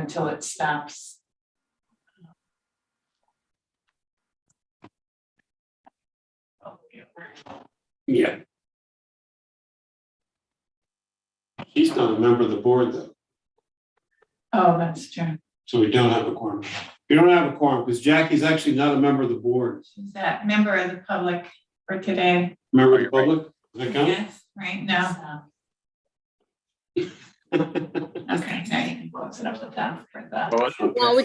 until it stops. Yeah. She's not a member of the board though, Oh, that's true. so we don't have a quorum. We don't have a quorum because Jackie's actually not a member of the board. She's that member of the public for today. Member of the public? Does that count? Yes, right now. Okay, now you can close it up with that for that. Well,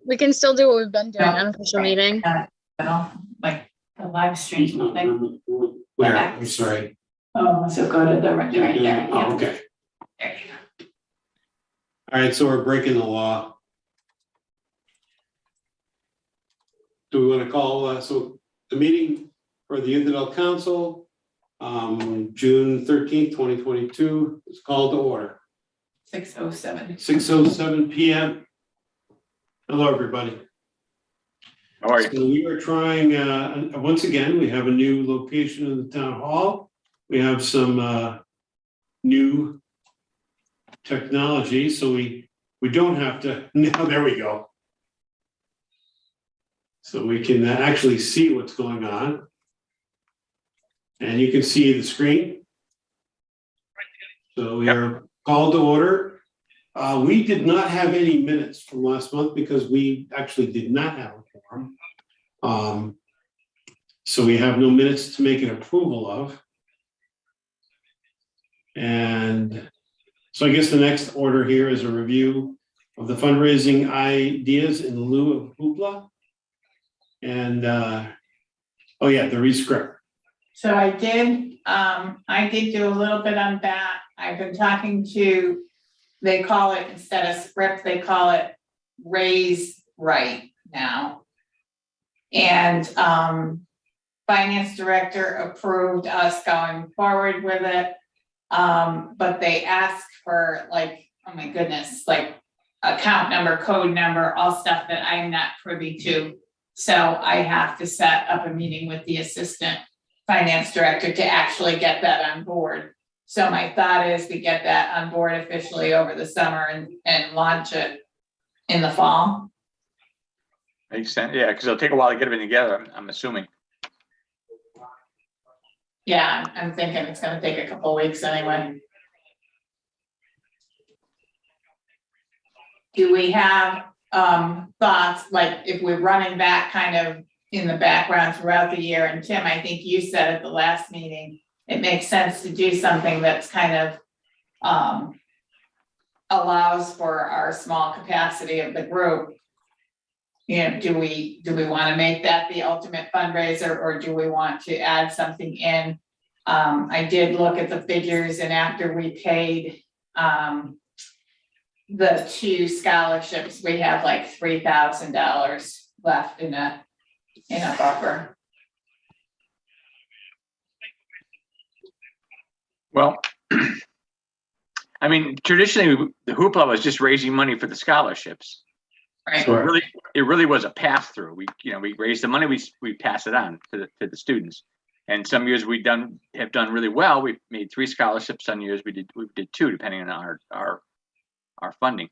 we can still do what we've been doing, Yeah. unofficial meeting. Like the live She's stream not a thing. member of the board. Where? I'm sorry. Oh, so go to the right there. Oh, Yeah. okay. There you go. All right, so we're breaking the law. Do we want to call, so the meeting for the Youth Council, June 13th, 2022 is called to order. 6:07. 6:07 PM. Hello, everybody. How are you? So we are trying, once again, we have a new location in the town hall. We have some new technology, so we don't have to, now there we go. So we can actually see what's going on. And you can see the screen. So we are called to order. We did not have any minutes from last month because we actually did not have a quorum. So we have no minutes to make an approval of. And so I guess the next order here is a review of the fundraising ideas in lieu of hoopla. And, oh yeah, the rescript. So I did do a little bit on that. I've been talking to, they call it, instead of script, they call it raise right now. And finance director approved us going forward with it. But they asked for like, oh my goodness, like account number, code number, all stuff that I'm not privy to. So I have to set up a meeting with the assistant finance director to actually get that on board. So my thought is to get that on board officially over the summer and launch it in the fall. Makes sense. Yeah, because it'll take a while to get everything together, I'm assuming. Yeah, I'm thinking it's gonna take a couple of weeks anyway. Do we have thoughts, like if we're running that kind of in the background throughout the year? And Tim, I think you said at the last meeting, it makes sense to do something that's kind of allows for our small capacity of the group. You know, do we want to make that the ultimate fundraiser, or do we want to add something in? I did look at the figures, and after we paid the 2 scholarships, we have like $3,000 left in a buffer. Well, I mean, traditionally, the hoopla was just raising money for the scholarships. Right. So it really was a pass through. We raised the money, we pass it on to the students. And some years have done really well. We've made 3 scholarships. Some years we did 2, depending on our funding.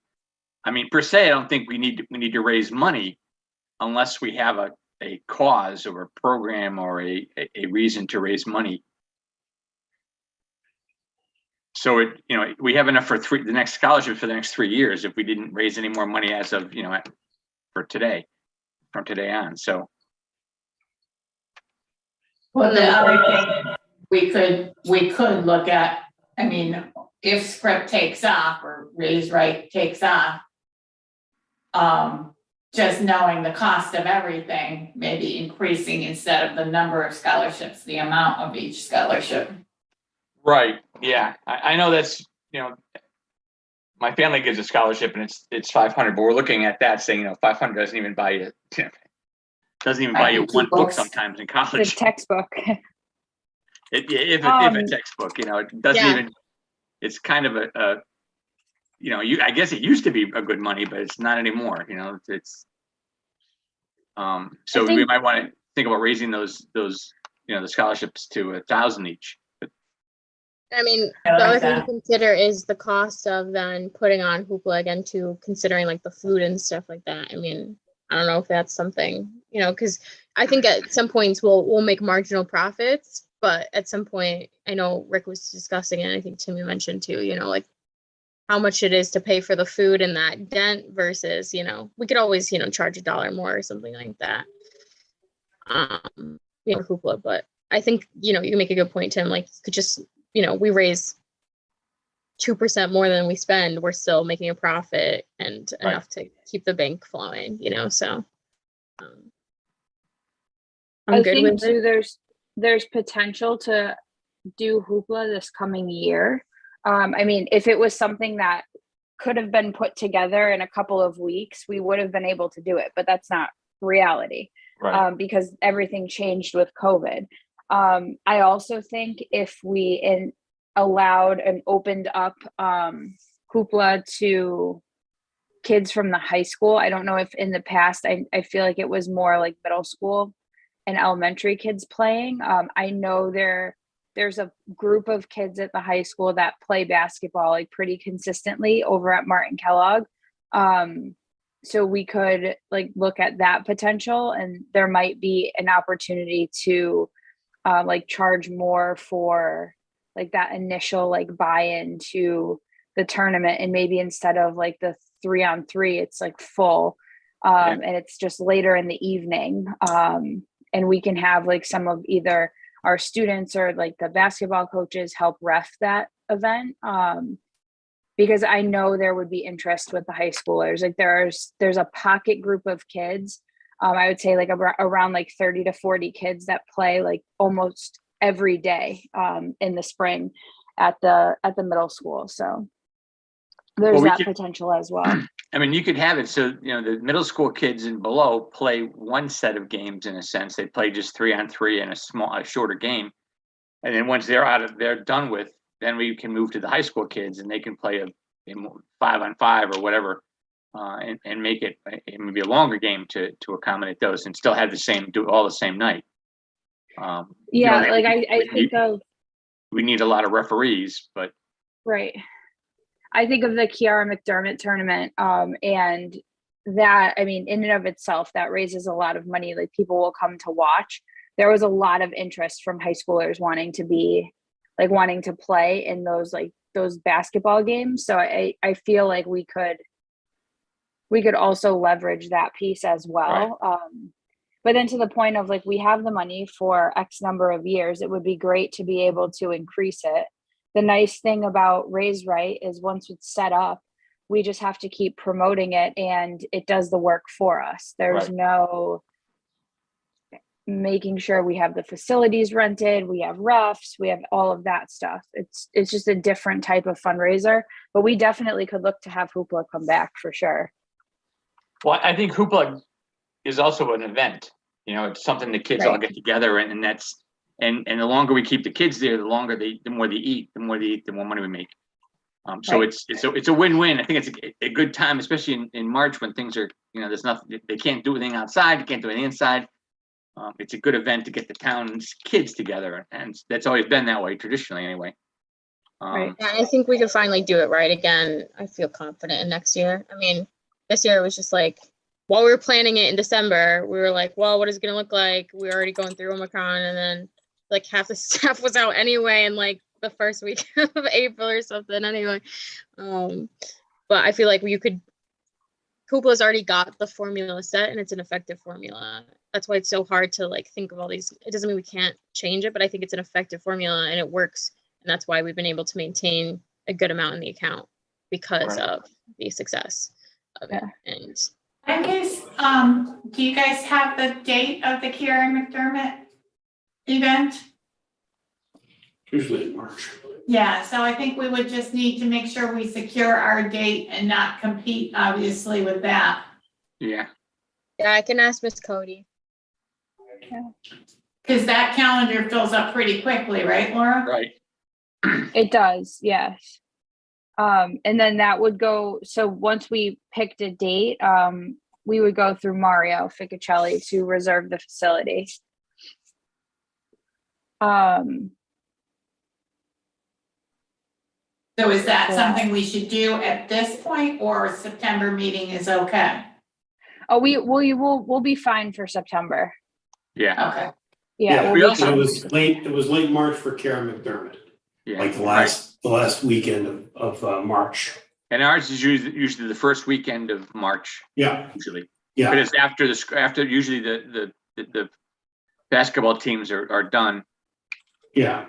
I mean, per se, I don't think we need to raise money unless we have a cause or a program or a reason to raise money. So we have enough for the next scholarship for the next 3 years if we didn't raise any more money as of for today, from today on. So. Well, the other thing we could look at, I mean, if script takes off or raise right takes off, just knowing the cost of everything, maybe increasing instead of the number of scholarships, the amount of each scholarship. Right. Yeah. I know that's, my family gives a scholarship and it's 500, but we're looking at that saying, 500 doesn't even buy you, buy you one book sometimes in The college. textbook. If a textbook, it doesn't even, it's kind of I guess it used to be a good money, but it's not anymore, it's, so we might want to think about raising those, the scholarships to 1,000 each. I mean, I the like other thing to that. consider is the cost of then putting on hoopla again too, considering like the food and stuff like that. I mean, I don't know if that's something, because I think at some points we'll make marginal profits, but at some point, I know Rick was discussing it, and I think Timmy mentioned too, like how much it is to pay for the food and that dent versus, we could always, charge $1 more or something like that. Hoopla, but I think, you make a good point, Tim, like you could just, we raise 2% more than we spend, we're still making a profit and Right. enough to keep the bank flowing, so. I I'm good think with too, it. there's potential to do hoopla this coming year. I mean, if it was something that could have been put together in a couple of weeks, we would have been able to do it, but that's not reality. Right. Because everything changed with COVID. I also think if we allowed and opened up hoopla to kids from the high school, I don't know if in the past, I feel like it was more like middle school and elementary kids playing. I know there's a group of kids at the high school that play basketball like pretty consistently over at Martin Kellogg. So we could like look at that potential, and there might be an opportunity to like charge more for like that initial like buy-in to the tournament, and maybe instead of like the 3-on-3, it's like full, and it's just later in the evening, and we can have like some of either our students or like the basketball coaches help ref that event, because I know there would be interest with the high schoolers. Like there's a pocket group of kids, I would say like around like 30 to 40 kids that play like almost every day in the spring at the middle school. So there's that potential as well. I mean, you could have it so, the middle school kids and below play one set of games in a sense. They play just 3-on-3 in a shorter game. And then once they're done with, then we can move to the high school kids and they can play a 5-on-5 or whatever, and make it maybe a longer game to accommodate those and still have do all the same night. Yeah, like I think of. We need a lot of referees, but. Right. I think of the Kiara McDermott tournament, and that, I mean, in and of itself, that raises a lot of money. Like people will come to watch. There was a lot of interest from high schoolers wanting to play in those basketball games. So I feel like we could also leverage that piece as well. Right. But then to the point of like, we have the money for X number of years, it would be great to be able to increase it. The nice thing about Raise Right is once it's set up, we just have to keep promoting it and it does the work for us. There's no making sure we have the facilities rented, we have refs, we have all of that stuff. It's just a different type of fundraiser, but we definitely could look to have hoopla come back for sure. Well, I think hoopla is also an event. It's something the kids all get together, and that's and the longer we keep the kids there, the more they eat, the more money we make. So it's a win-win. I think it's a good time, especially in March when things are, there's nothing, they can't do anything outside, they can't do anything inside. It's a good event to get the town's kids together, and that's always been that way traditionally anyway. Right. Yeah, I think we could finally do it right again. I feel confident in next year. I mean, this year it was just like, while we were planning it in December, we were like, well, what is it going to look like? We were already going through Omicron, and then like half the staff was out anyway in like the first week of April or something anyway. But I feel like Hoopla's already got the formula set, and it's an effective formula. That's why it's so hard to like think of all these. It doesn't mean we can't change it, but I think it's an effective formula and it works. And that's why we've been able to maintain a good amount in the account because of the success of it. And I guess, do you guys have the date of the Kiara McDermott event? Usually in March. Yeah, so I think we would just need to make sure we secure our date and not compete, obviously, with that. Yeah, I can ask Miss Cody. Because that calendar fills up pretty quickly, right, Laura? right. It does, yes. And then that would go, so once we picked a date, we would go through Mario Ficocelli to reserve the facility. So is that Yeah. something we should do at this point, or September meeting is okay? Oh, we'll be fine for September. Yeah, Okay, Yeah, we'll We be also- fine. It was late March for Karen McDermott, yeah. like the right. last weekend of March. And ours is usually the first weekend of March, Yeah, usually. But yeah, it's after usually the basketball teams are done. yeah.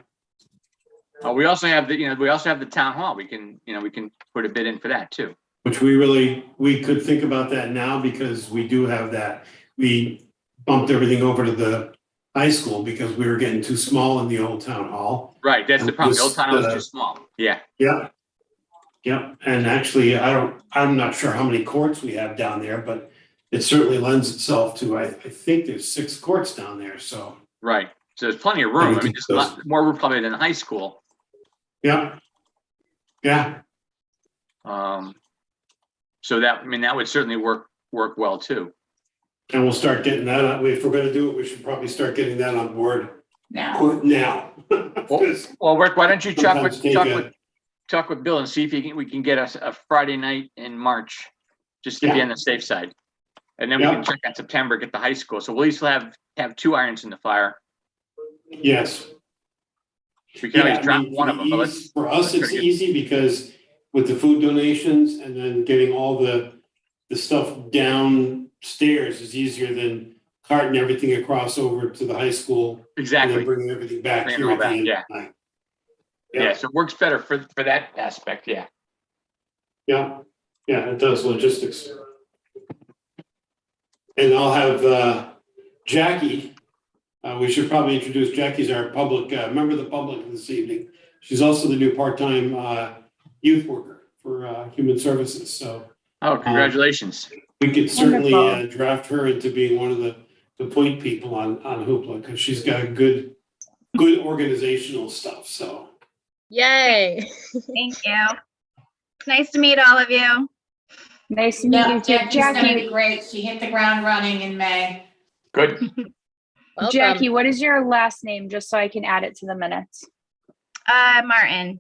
We also have the town hall. We can put a bid in for that too. Which we could think about that now because we do have that. We bumped everything over to the high school because we were getting too small in the old town hall. Right, that's the problem. The old Just, town was too small. Yeah, Yeah. Yeah, and actually, I'm not sure how many courts we have down there, but it certainly lends itself to, I think there's 6 courts down there, so, right. So there's plenty of room. I mean, Everything just a lot more room probably than high school. yeah. Yeah, So that would certainly work well too. and we'll start getting that, if we're gonna do it, we should probably start getting that on board now, now. 'Cause Well, Rick, why don't you sometimes take talk with Bill and see if we can get us a Friday night in March, just to be Yeah. on the safe side. And then we Yeah. can check out September, get the high school. So we'll at least have 2 irons in the fire. Yes. We can Yeah, always I drop mean, one of them, but let's. for us, let's it's try to get- easy because with the food donations and then getting all the stuff downstairs is easier than carting everything across over to the high school and then Exactly. bringing everything back Bringing here all at the that, end yeah. of the night. Yeah, so it works better for that aspect, yeah. Yeah, it does logistics. And I'll have Jackie, we should probably introduce Jackie's our public, member of the public this evening. She's also the new part-time youth worker for Human Services, so Oh, congratulations. we could certainly Wonderful. draft her into being one of the point people on Hoopla, because she's got good organizational stuff, so. Yay. Thank you. Nice to meet all of you. Nice to meet yeah, you too. Jackie's gonna be Jackie, great, she hit the ground running in May. Good. Welcome. Jackie, what is your last name, just so I can add it to the minutes? Martin.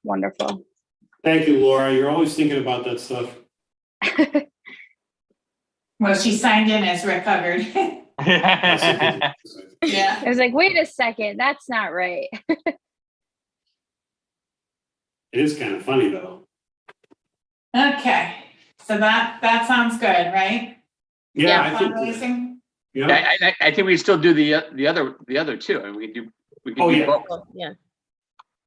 Wonderful. Thank you, Laura, you're always thinking about that stuff. Well, she signed in as Rick Huggard. Yeah, I was like, wait a second, that's not right. It is kind of funny, though. okay, so that sounds good, right? Yeah, I think, Fundraising, yeah, I think we still do the other two. I mean, we can Oh, do yeah. both. Well, yeah.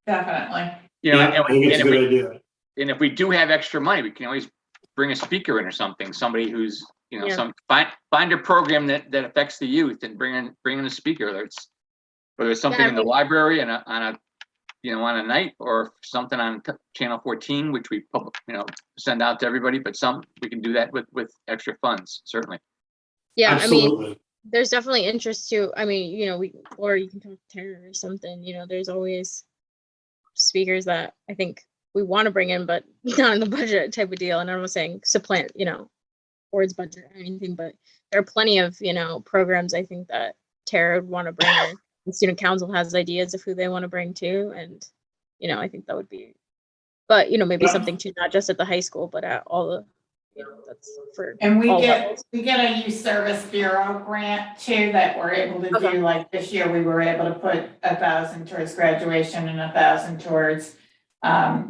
definitely. You know, yeah, I think it's a good idea. and if we do have extra money, we can always bring a speaker in or something, somebody who's, Yeah. find a program that affects the youth and bring in a speaker, whether it's something Yeah, I in the mean- library and on a night, or something on channel 14, which we send out to everybody, but we can do that with extra funds, certainly. Yeah, I mean, Absolutely. there's definitely interest too. I mean, or you can talk to Tara or something, there's always speakers that I think we want to bring in, but not in the budget type of deal. And I'm not saying supplant, board's budget or anything, but there are plenty of, programs I think that Tara would want to bring in. The student council has ideas of who they want to bring too. And, I think that would be, but, maybe Yeah. something too, not just at the high school, but at all the, that's for And we all get levels. a youth service bureau grant too, that we're able to Okay. do, like this year, we were able to put 1,000 towards graduation and 1,000 towards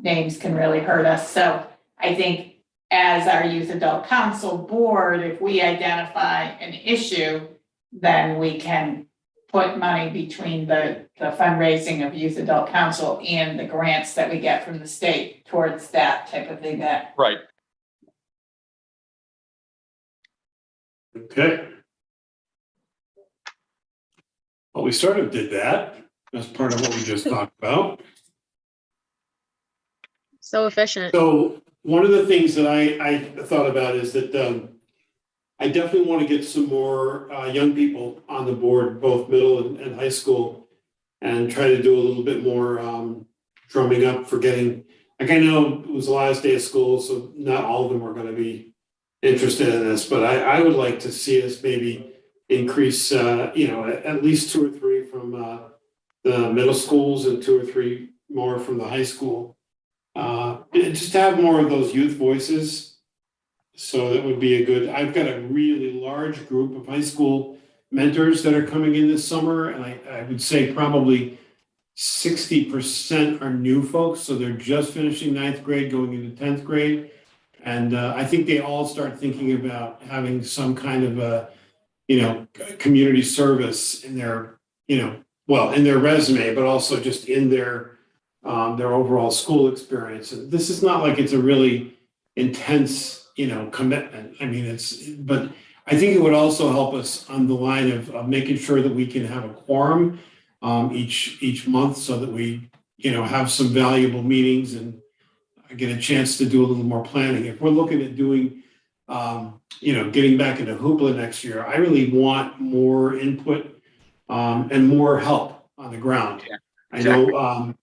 names can really hurt us. So I think as our youth adult council board, if we identify an issue, then we can put money between the fundraising of youth adult council and the grants that we get from the state towards that type of event. Right. Okay. Well, we sort of did that. That's part of what we just talked about. So efficient. So one of the things that I thought about is that I definitely want to get some more young people on the board, both middle and high school, and try to do a little bit more drumming up for getting, like, I know it was the last day of school, so not all of them are going to be interested in this, but I would like to see us maybe increase, at least 2 or 3 from the middle schools and 2 or 3 more from the high school. And just to have more of those youth voices. So that would be a good, I've got a really large group of high school mentors that are coming in this summer, and I would say probably 60% are new folks, so they're just finishing 9th grade, going into 10th grade. And I think they all start thinking about having some kind of a, community service in their, in their resume, but also just in their overall school experience. And this is not like it's a really intense, commitment. I mean, but I think it would also help us on the line of making sure that we can have a quorum each month, so that we, have some valuable meetings and get a chance to do a little more planning. If we're looking at doing, getting back into Hoopla next year, I really want more input and more help on the ground. Yeah, exactly.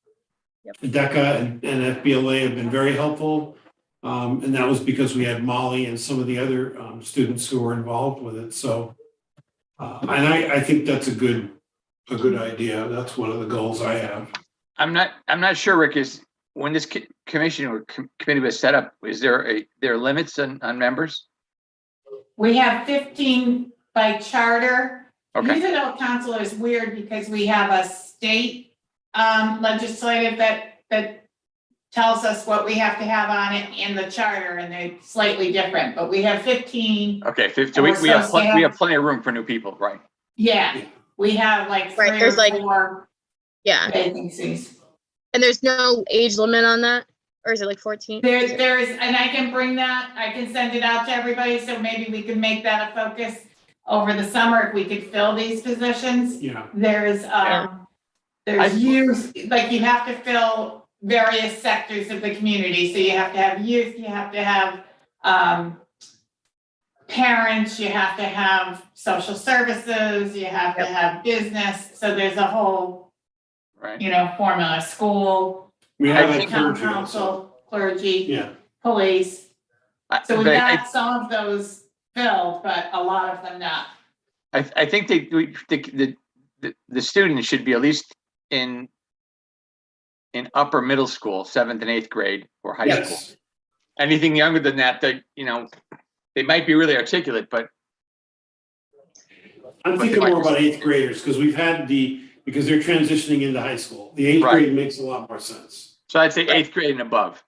exactly. DECA and FBLA have been very helpful. And that was because we had Molly and some of the other students who were involved with it. So, and I think that's a good idea. That's one of the goals I have. I'm not sure, Rick, is when this commission or committee was set up, is there limits on members? We have 15 by charter. Okay. Youth Adult Council is weird because we have a state legislative that tells us what we have to have on it in the charter, and they're slightly different, but we have 15. Okay, so we have plenty of room for new people, right? Yeah, we have like 3 Right, there's or like 4 Yeah, vacancies. and there's no age limit on that, or is it like 14? There is, and I can bring that, I can send it out to everybody, so maybe we could make that a focus over the summer if we could fill these positions. Yeah. There's youth, like you have to fill various sectors of the community, so you have to have youth, you have to have parents, you have to have social services, you have to have business, so there's a whole formula, school, We have a town clergy also. council, clergy, Yeah. police. So we But got some of those filled, but a lot of them not. I think the students should be at least in upper middle school, 7th and 8th grade, or high school. Anything younger than that, they might be really articulate, but I'm thinking more about 8th graders, because because they're transitioning into high school. The 8th grade makes a lot more sense. So I'd say 8th grade and above.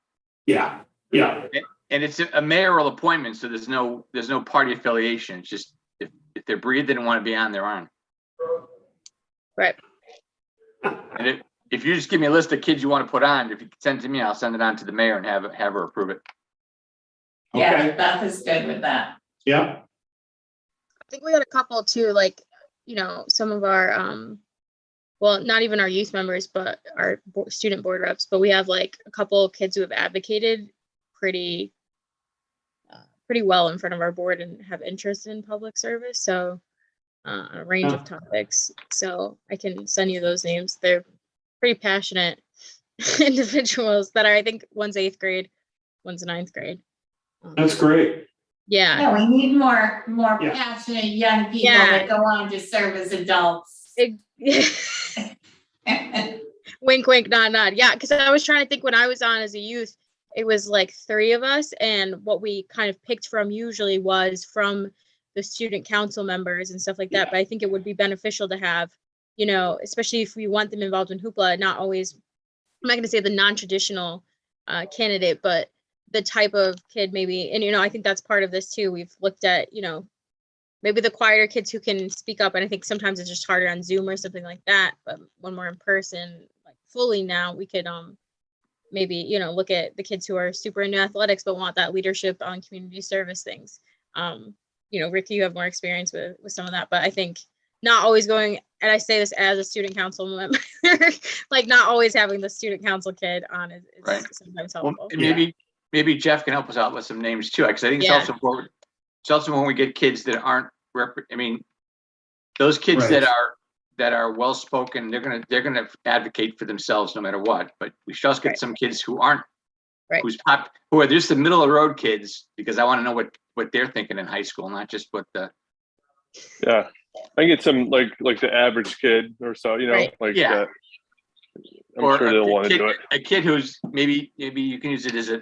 Yeah. And it's a mayoral appointment, so there's no party affiliation. It's just if they're breathing and want to be on, they're on. Right. And if you just give me a list of kids you want to put on, if you send it to me, I'll send it on to the mayor and have her approve it. Yeah, Okay. Beth is good with that. Yeah. I think we got a couple too, like, some of our, well, not even our youth members, but our student board reps, but we have like a couple of kids who have advocated pretty well in front of our board and have interest in public service. So a range of topics. So I can send you those names. They're pretty passionate individuals that are, I think one's 8th grade, one's 9th grade. That's great. Yeah. We need more passionate young people that go on to serve as adults. Wink, wink, nod, nod. Yeah, because I was trying to think when I was on as a youth, it was like 3 of us, and what we kind of picked from usually was from the student council members and stuff like that. But I think it would be beneficial to have, especially if we want them involved in Hoopla, not always, I'm not going to say the non-traditional candidate, but the type of kid maybe, and I think that's part of this too. We've looked at, maybe the quieter kids who can speak up, and I think sometimes it's just harder on Zoom or something like that. But when we're in person, like fully now, we could maybe look at the kids who are super into athletics but want that leadership on community service things. Ricky, you have more experience with some of that, but I think not always going, and I say this as a student council member, like not always having the student council kid on is sometimes helpful. Well, maybe Jeff can help us out with some names too, because I think it's also important. It's also when we get kids that aren't, those kids that are well spoken, they're gonna advocate for themselves no matter what. But we should also get some kids who aren't, who are just the middle of the road kids, because I want to know what they're thinking in high school, not just what the. Yeah, I get some like the average kid or so, like that. I'm Or sure a they'll want to kid- do it. A kid who's maybe you can use it as a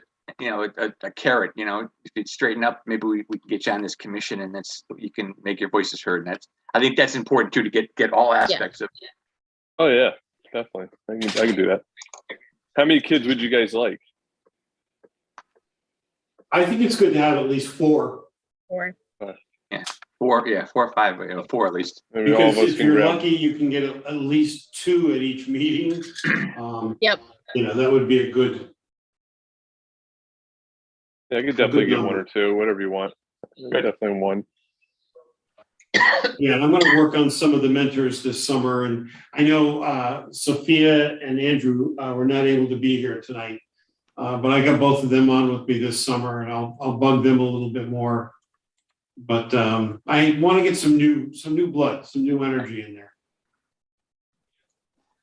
carrot, if you straighten up, maybe we can get you on this commission and you can make your voices heard. And I think that's important too, to get all aspects of. Oh yeah, definitely. I can do that. How many kids would you guys like? I think it's good to have at least 4. Or 4 or 5, 4 at least. Maybe all of Because us if can you're grab. lucky, you can get at least 2 at each meeting. Yep. That would be a good, Yeah, I could definitely good get 1 or 2, whatever you want. Definitely 1. yeah, and I'm gonna work on some of the mentors this summer, and I know Sophia and Andrew were not able to be here tonight. But I got both of them on with me this summer, and I'll bug them a little bit more. But I want to get some new blood, some new energy in there.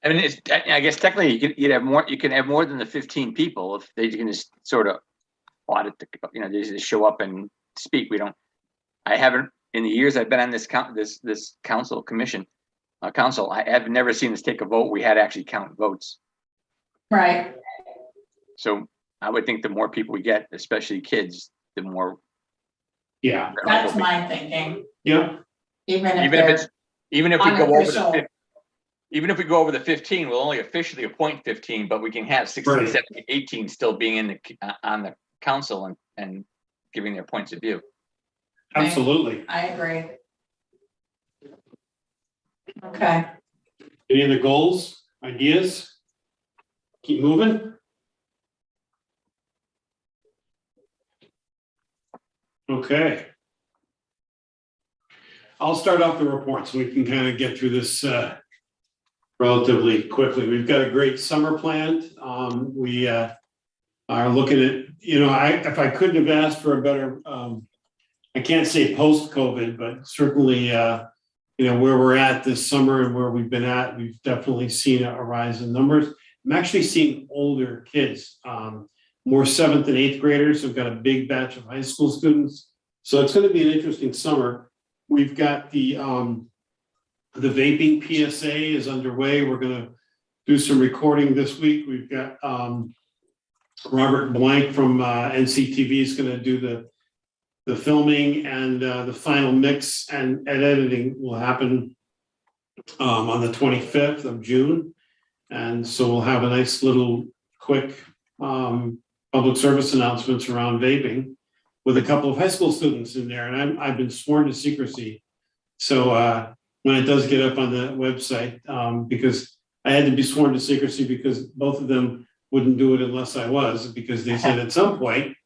I mean, I guess technically you can have more than the 15 people if they can just sort of audit they just show up and speak. I haven't, in the years I've been on this council, I have never seen us take a vote. We had to actually count votes. Right. So I would think the more people we get, especially kids, the more. Yeah. That's my thinking. Yeah. Even if Even if we go over unofficial. even if we go over the 15, we'll only officially appoint 15, but we can have 16, Right. 17, 18 still being on the council and giving their points of view. Absolutely. I agree. Okay. Any other goals, ideas? Keep moving. Okay. I'll start off the report so we can kind of get through this relatively quickly. We've got a great summer planned. We are looking at, if I couldn't have asked for a better, I can't say post-COVID, but certainly, where we're at this summer and where we've been at, we've definitely seen a rise in numbers. I'm actually seeing older kids, more 7th and 8th graders. We've got a big batch of high school students. So it's going to be an interesting summer. We've got the vaping PSA is underway. We're going to do some recording this week. We've got Robert Blank from NCTV is going to do the filming, and the final mix and editing will happen on the 25th of June. And so we'll have a nice little quick public service announcements around vaping with a couple of high school students in there. And I've been sworn to secrecy. So when it does get up on the website, because I had to be sworn to secrecy because both of them wouldn't do it unless I was, because they said at some point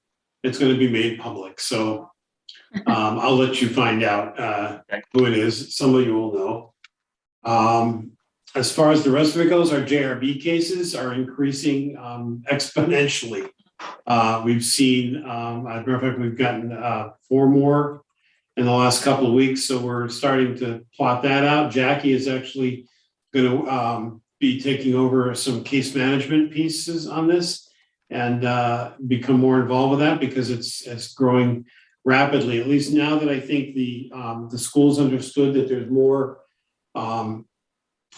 it's going to be made public. So I'll let you find out who it is. Some of you will know. As far as the rest of it goes, our JRB cases are increasing exponentially. We've seen, as a matter of fact, we've gotten 4 more in the last couple of weeks. So we're starting to plot that out. Jackie is actually going to be taking over some case management pieces on this and become more involved with that because it's growing rapidly. At least now that I think the schools understood that there's more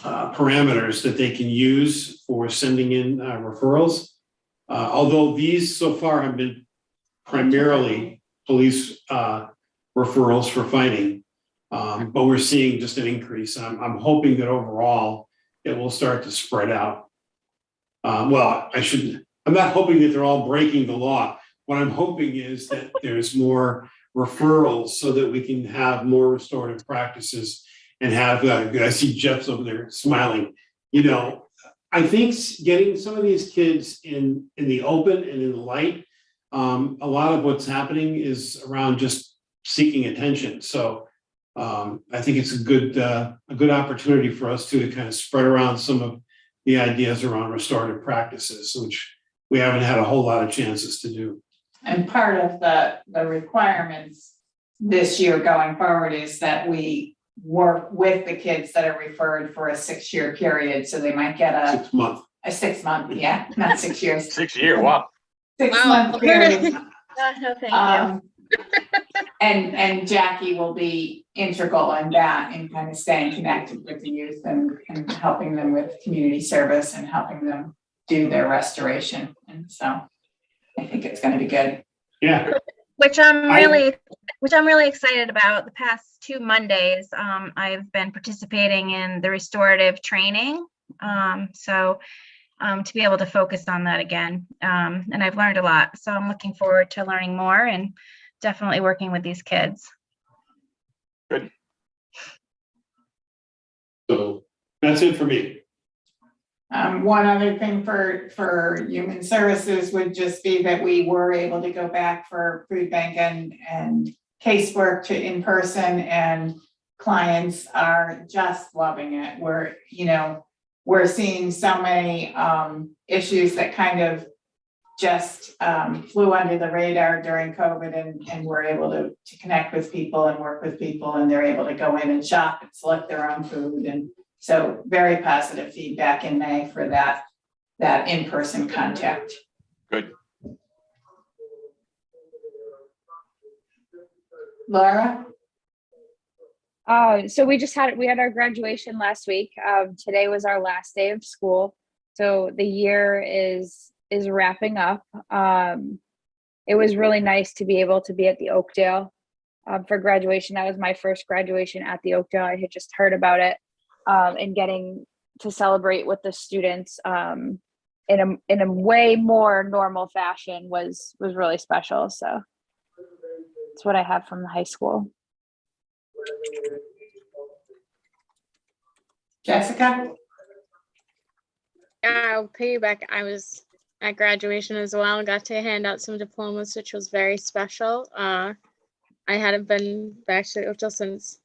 parameters that they can use for sending in referrals. Although these so far have been primarily police referrals for fighting, but we're seeing just an increase. I'm hoping that overall it will start to spread out. I'm not hoping that they're all breaking the law. What I'm hoping is that there's more referrals so that we can have more restorative practices and have, I see Jeff's over there smiling. I think getting some of these kids in the open and in the light, a lot of what's happening is around just seeking attention. So I think it's a good opportunity for us to kind of spread around some of the ideas around restorative practices, which we haven't had a whole lot of chances to do. And part of the requirements this year going forward is that we work with the kids that are referred for a 6-year period. So they might get a 6 month. a 6-month, yeah, not 6 years. 6 year, wow. 6-month period. No, thank you. And Jackie will be integral in that, in kind of staying connected with the youth and helping them with community service and helping them do their restoration. And so I think it's going to be good. Yeah. Which I'm really excited about. The past 2 Mondays, I've been participating in the restorative training. To be able to focus on that again. And I've learned a lot. So I'm looking forward to learning more and definitely working with these kids. Good. So that's it for me. One other thing for human services would just be that we were able to go back for food bank and casework to in person, and clients are just loving it. We're seeing so many issues that kind of just flew under the radar during COVID, and we're able to connect with people and work with people, and they're able to go in and shop and select their own food. And so very positive feedback in May for that in-person contact. Good. Laura? So we had our graduation last week. Today was our last day of school. So the year is wrapping up. It was really nice to be able to be at the Oakdale for graduation. That was my first graduation at the Oakdale. I had just heard about it, and getting to celebrate with the students in a way more normal fashion was really special. So that's what I have from the high school. Jessica? I'll piggyback. I was at graduation as well and got to hand out some diplomas, which was very special. I hadn't been back to Oakdale since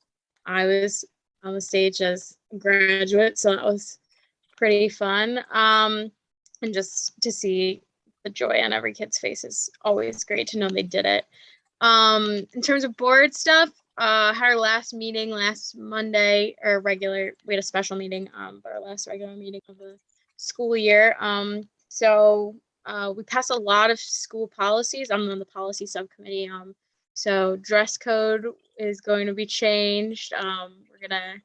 I was on the stage as a graduate, so that was pretty fun. And just to see the joy on every kid's face is always great to know they did it. In terms of board stuff, had our last meeting last Monday, we had a special meeting, but our last regular meeting of the school year. So we passed a lot of school policies. I'm on the policy subcommittee. So dress code is going to be changed. We're gonna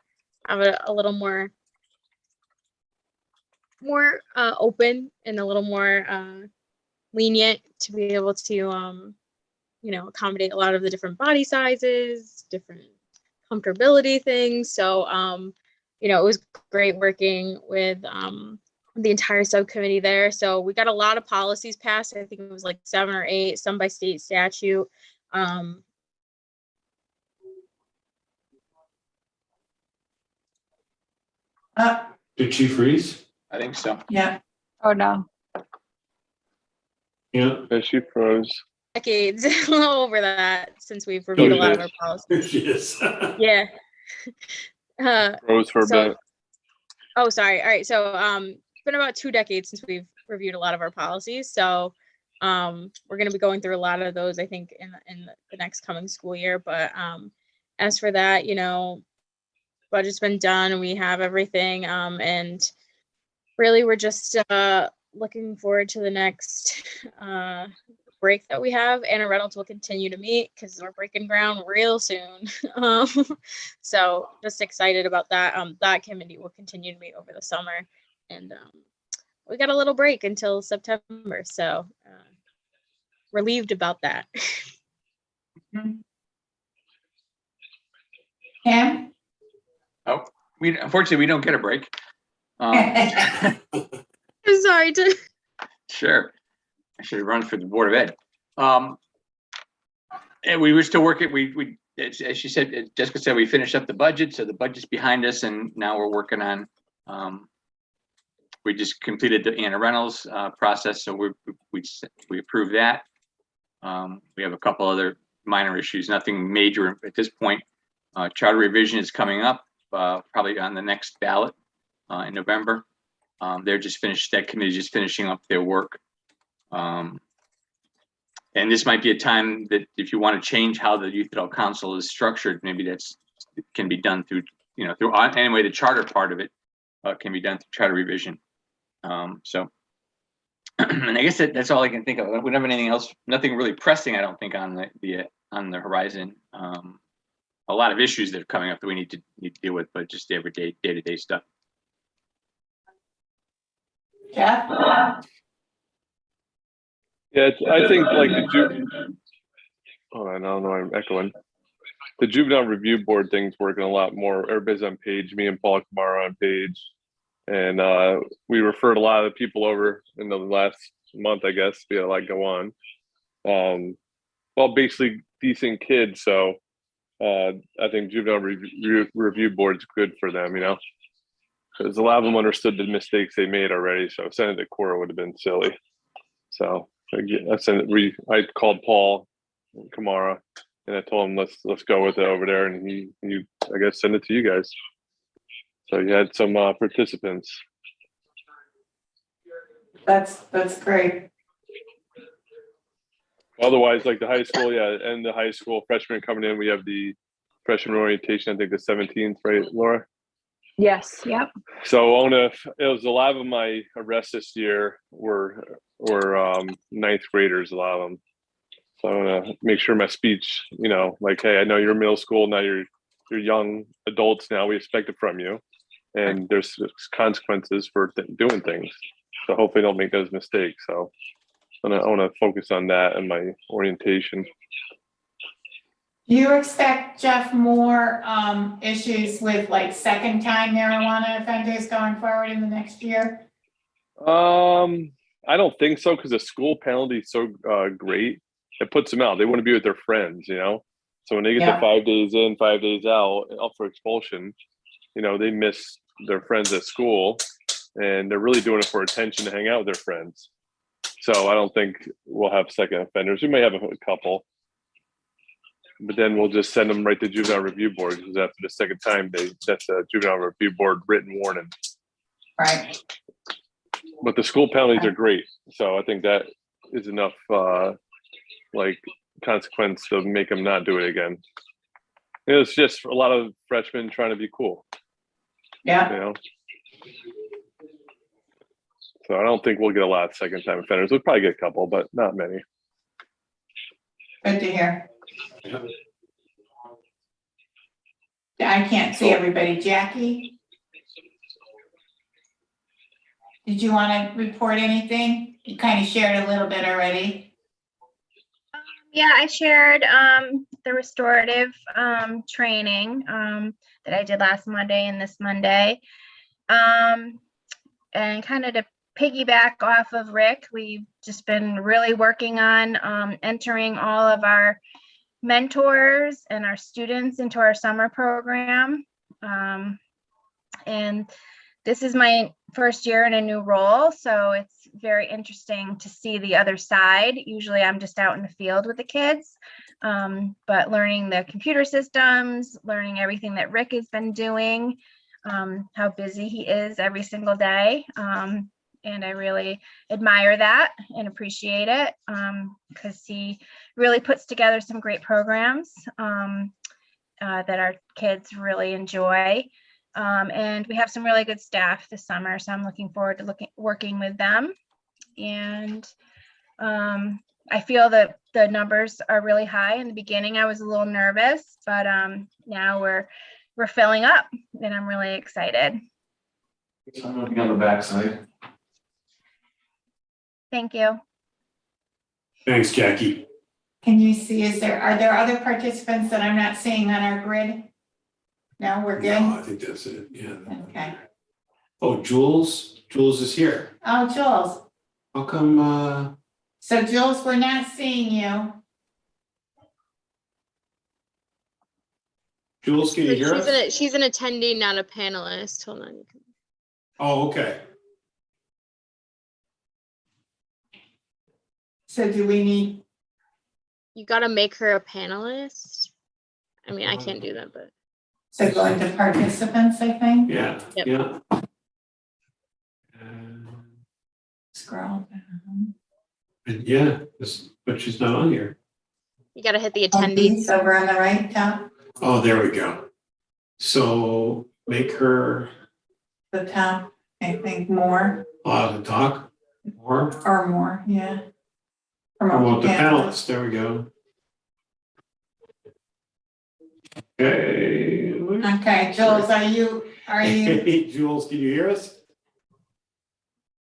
have a little more open and a little more lenient to be able to accommodate a lot of the different body sizes, different comfortability things. So it was great working with the entire subcommittee there. So we got a lot of policies passed. I think it was like 7 or 8, some by state statute. Did she freeze? I think so. Yeah. Oh no. Yeah. Yeah, she froze. Decades over that since we've reviewed a lot of our policies. Yes. Yeah. Froze for a bit. Oh, sorry. All right. So it's been about 2 decades since we've reviewed a lot of our policies. So we're going to be going through a lot of those, I think, in the next coming school year. But as for that, budget's been done. We have everything. And really, we're just looking forward to the next break that we have. Anna Reynolds will continue to meet because we're breaking ground real soon. So just excited about that. That committee will continue to meet over the summer, and we got a little break until September. So relieved about that. Pam? Oh, unfortunately we don't get a break. I'm sorry to. Sure. I should have run for the Board of Ed. And we were still working. We as she said, Jessica said, we finished up the budget, so the budget's behind us, and now we're working on. We just completed the Anna Reynolds process, so we approved that. We have a couple other minor issues, nothing major at this point. Charter revision is coming up, probably on the next ballot in November. That committee just finishing up their work. And this might be a time that if you want to change how the Youth Adult Council is structured, maybe it can be done through anyway, the charter part of it can be done through charter revision. So, and I guess that's all I can think of. We don't have anything else, nothing really pressing, I don't think, on the horizon. a lot of issues that are coming up that we need to deal with, but just the everyday, day-to-day stuff. Jeff? Yeah, I think like hold on, I don't know, I'm echoing. The juvenile review board thing's working a lot more. Everybody's on page. Me and Paul Kamara are on page, and we referred a lot of people over in the last month. I guess we had a lot go on. Well, basically decent kids. So I think juvenile review board's good for them. You know, because a lot of them understood the mistakes they made already. So sending it to court would have been silly. So I called Paul Kamara and I told him let's go with it over there, and he I guess send it to you guys. So you had some participants. That's great. Otherwise, like the high school, yeah, and the high school freshmen coming in, we have the freshman orientation. I think the 17th, right, Laura? Yes. Yep. So it was a lot of my arrests this year were ninth graders, a lot of them. So I want to make sure my speech, you know, like, hey, I know you're middle school now, you're young adults now. We expect it from you, and there's consequences for doing things. So hopefully, don't make those mistakes. So I want to focus on that in my orientation. Do you expect, Jeff, more issues with like second-time marijuana offenders going forward in the next year? I don't think so, because the school penalty is so great. It puts them out. They want to be with their friends, you know. So when they get the 5 days in, 5 days out, up for expulsion, you know, they miss their friends at school, and they're really doing it for attention to hang out with their friends. So I don't think we'll have second offenders. We may have a couple, but then we'll just send them right to juvenile review board, because after the second time, that's a juvenile review board written warning. Right. But the school penalties are great, so I think that is enough like consequence to make them not do it again. It's just a lot of freshmen trying to be cool. Yeah. You know. So I don't think we'll get a lot of second time offenders. We'll probably get a couple, but not many. Good to hear. I can't see everybody. Jackie? Did you want to report anything? You kind of shared a little bit already. Yeah, I shared the restorative training that I did last Monday and this Monday. And kind of to piggyback off of Rick, we've just been really working on entering all of our mentors and our students into our summer program. And this is my first year in a new role, so it's very interesting to see the other side. Usually I'm just out in the field with the kids, but learning the computer systems, learning everything that Rick has been doing, how busy he is every single day. And I really admire that and appreciate it, because he really puts together some great programs that our kids really enjoy. And we have some really good staff this summer, so I'm looking forward to working with them. And I feel that the numbers are really high. In the beginning, I was a little nervous, but now we're filling up, and I'm really excited. Something on the backside. Thank you. Thanks, Jackie. Can you see, are there other participants that I'm not seeing on our grid? No, we're good? No, I think that's it, yeah. Okay. Oh, Jules is here. Oh, Jules. How come, So Jules, we're not seeing you. Jules, can you hear us? She's an attendee, not a panelist. Hold on. Oh, okay. So do we need, You gotta make her a panelist. I mean, I can't do that, but. so go into participants, I think? Yeah, Yep. yeah. Scroll down. Yeah, but she's not on here. You gotta hit the Attendees attendees. over on the right top, Oh, there we go. So make her the top, I think more allowed to talk more. or more, yeah. Promote the panelists. panelists, there we go. Okay. Okay, Jules, are you, Hey, Jules, can you hear us?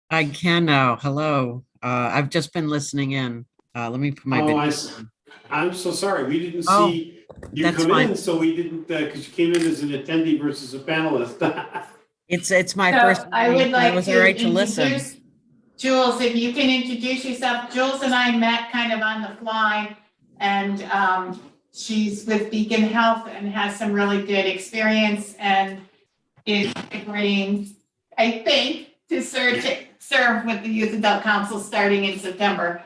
I can now. Hello. I've just been listening in. Let me put my Oh, video. I'm so sorry. We didn't Oh, see you that's come fine. in, so we didn't, because you came in as an attendee versus a panelist. It's my so first I meeting. would So it like was all to right to listen. introduce Jules, if you can introduce yourself. Jules and I met kind of on the fly, and she's with Beacon Health and has some really good experience and is agreeing, I think, to serve with the Youth Adult Council starting in September.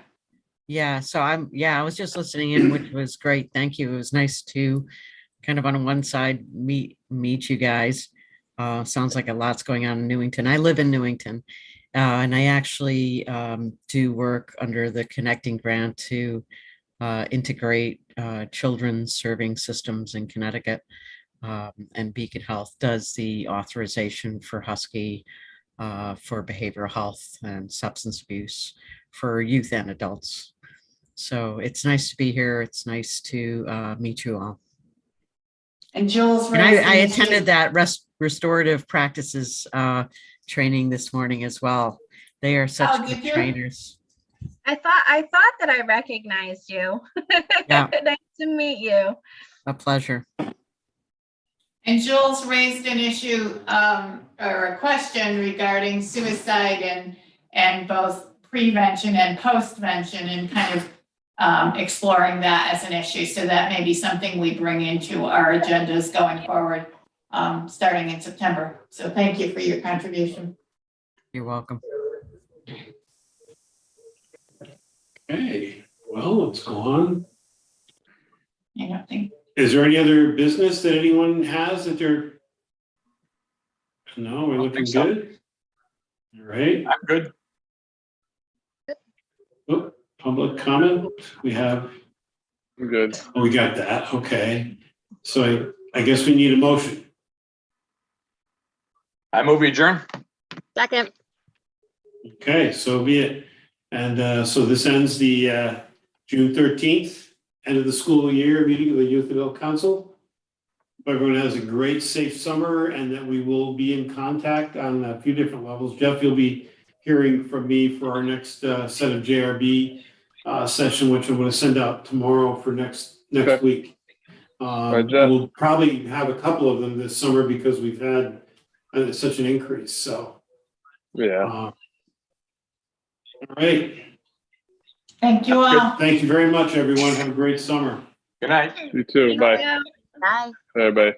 Yeah. So I was just listening in, which was great. Thank you. It was nice to kind of on one side meet you guys. Sounds like a lot's going on in Newington. I live in Newington. And I actually do work under the Connecting Grant to integrate children's serving systems in Connecticut. And Beacon Health does the authorization for Husky for behavioral health and substance abuse for youth and adults. So it's nice to be here. It's nice to meet you all. And Jules And raised I an issue. attended that restorative practices training this morning as well. They are such Oh, good did you? trainers. I thought that I recognized you. Yeah. Nice to meet you. A pleasure. And Jules raised an issue or a question regarding suicide and both prevention and postvention, and kind of exploring that as an issue. So that may be something we bring into our agendas going forward, starting in September. So thank you for your contribution. You're welcome. Okay, well, let's go on. I don't think. Is there any other business that anyone has that they're? No, we're Don't looking think so. good. All right. I'm good. Oh, public comment, we have, I'm good. oh, we got that, okay. So I guess we need a motion. I move we adjourn. Second. Okay, so be it. And so this ends the June 13th, end of the school year meeting of the Youth Adult Council. Hope everyone has a great, safe summer, and that we will be in contact on a few different levels. Jeff, you'll be hearing from me for our next set of JRB session, which I'm going to send out tomorrow for next Okay. week. Right, Jeff. We'll probably have a couple of them this summer because we've had such an increase. So, Yeah. all right. Thank you all. Thank you very much, everyone. Have a great summer. Good night. You too. Bye. Yeah. Bye. Bye. Bye.